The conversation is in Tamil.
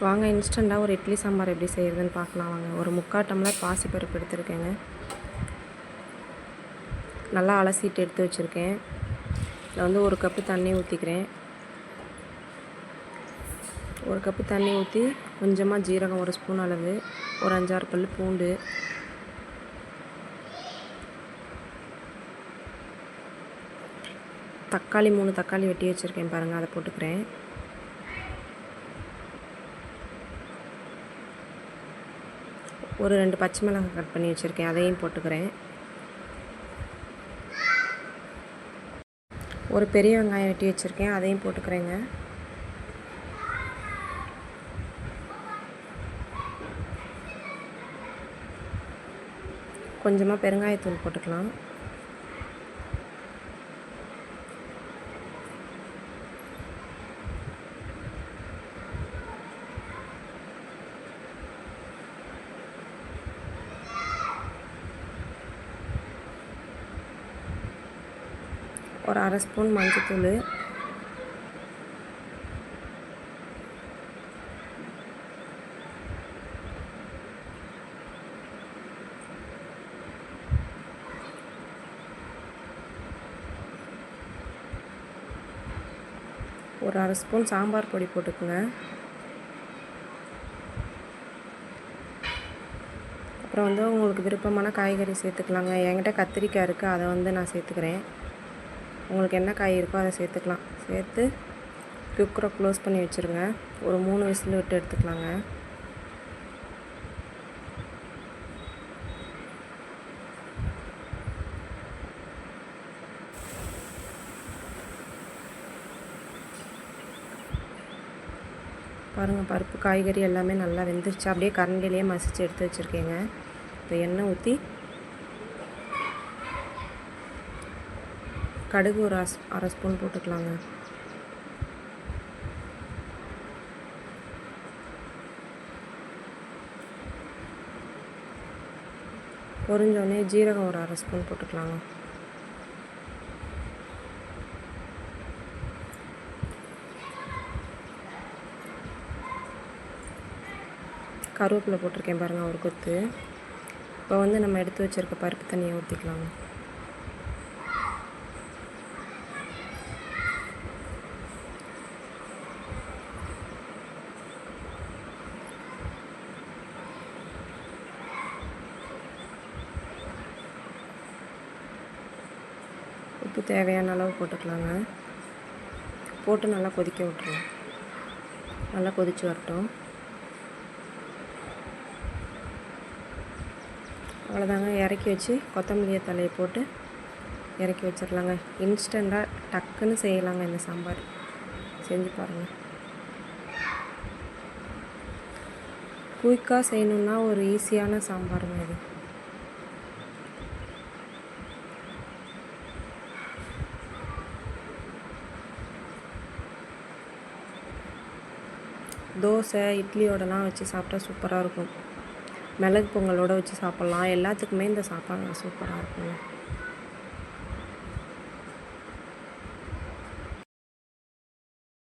வாங்க இன்ஸ்டண்ட்டாக ஒரு இட்லி சாம்பார் எப்படி செய்கிறதுன்னு பார்க்கலாம் வாங்க. ஒரு 3/4 டம்ளர் பாசிப்பருப்பு எடுத்துருக்கேங்க. நல்லா அலசிட்டு எடுத்து வச்சுருக்கேன். இதில் வந்து 1 கப்பு தண்ணி ஊற்றிக்கிறேன். 1 கப்பு தண்ணி ஊற்றி கொஞ்சமாக ஜீரகம் 1 ஸ்பூன் அளவு, ஒரு 5-6 பல் பூண்டு, தக்காளி 3 தக்காளி வெட்டி வச்சுருக்கேன் பாருங்கள், அதை போட்டுக்கிறேன். ஒரு 2 பச்சை மிளகாய் கட் பண்ணி வச்சுருக்கேன், அதையும் போட்டுக்கிறேன். ஒரு பெரிய வெங்காயம் வெட்டி வச்சுருக்கேன், அதையும் போட்டுக்கிறேங்க. கொஞ்சமாக பெருங்காயத்தூள் போட்டுக்கலாம். ஒரு 1/2 ஸ்பூன் மஞ்சத்தூள், ஒரு 1/2 ஸ்பூன் சாம்பார் பொடி போட்டுக்குங்க. அப்புறம் வந்து உங்களுக்கு விருப்பமான காய்கறி சேர்த்துக்கலாங்க. என்கிட்ட கத்திரிக்காய் இருக்குது, அதை வந்து நான் சேர்த்துக்கிறேன். உங்களுக்கு என்ன காய் இருக்கோ அதை சேர்த்துக்கலாம். சேர்த்து குக்கரை க்ளோஸ் பண்ணி வச்சுருங்க. ஒரு 3 விசில் விட்டு எடுத்துக்கலாங்க. பாருங்கள், பருப்பு காய்கறி எல்லாமே நல்லா வெந்துருச்சு. அப்படியே கரண்டிலேயே மசிச்சு எடுத்து வச்சுருக்கேங்க. இப்போ எண்ணெய் ஊற்றி கடுகு ஒரு 1/2 ஸ்பூன் போட்டுக்கலாங்க. பொரிஞ்சோடனே ஜீரகம் ஒரு 1/2 ஸ்பூன் போட்டுக்கலாங்க. கருவேப்பிலை போட்டிருக்கேன் பாருங்கள், ஒரு கொத்து. இப்போ வந்து நம்ம எடுத்து வச்சுருக்க பருப்பு தண்ணியை ஊற்றிக்கலாங்க. உப்பு தேவையான அளவு போட்டுக்கலாங்க. போட்டு நல்லா கொதிக்க விட்டுருவோம். நல்லா கொதித்து வரட்டும். அவ்வளோதாங்க, இறக்கி வச்சு கொத்தமல்லி தழையை போட்டு இறக்கி வச்சிடலாங்க. இன்ஸ்டண்ட்டாக டக்குன்னு செய்யலாங்க இந்த சாம்பார். செஞ்சு பாருங்கள். குயிக்காக செய்யணுன்னா ஒரு ஈஸியான சாம்பாருங்க இது. தோசை இட்லியோடலாம் வச்சு சாப்பிட்டா சூப்பராக இருக்கும். மிளகு பொங்கலோடு வச்சு சாப்பிட்லாம். எல்லாத்துக்குமே இந்த சாப்பாடு சூப்பராக இருக்குங்க.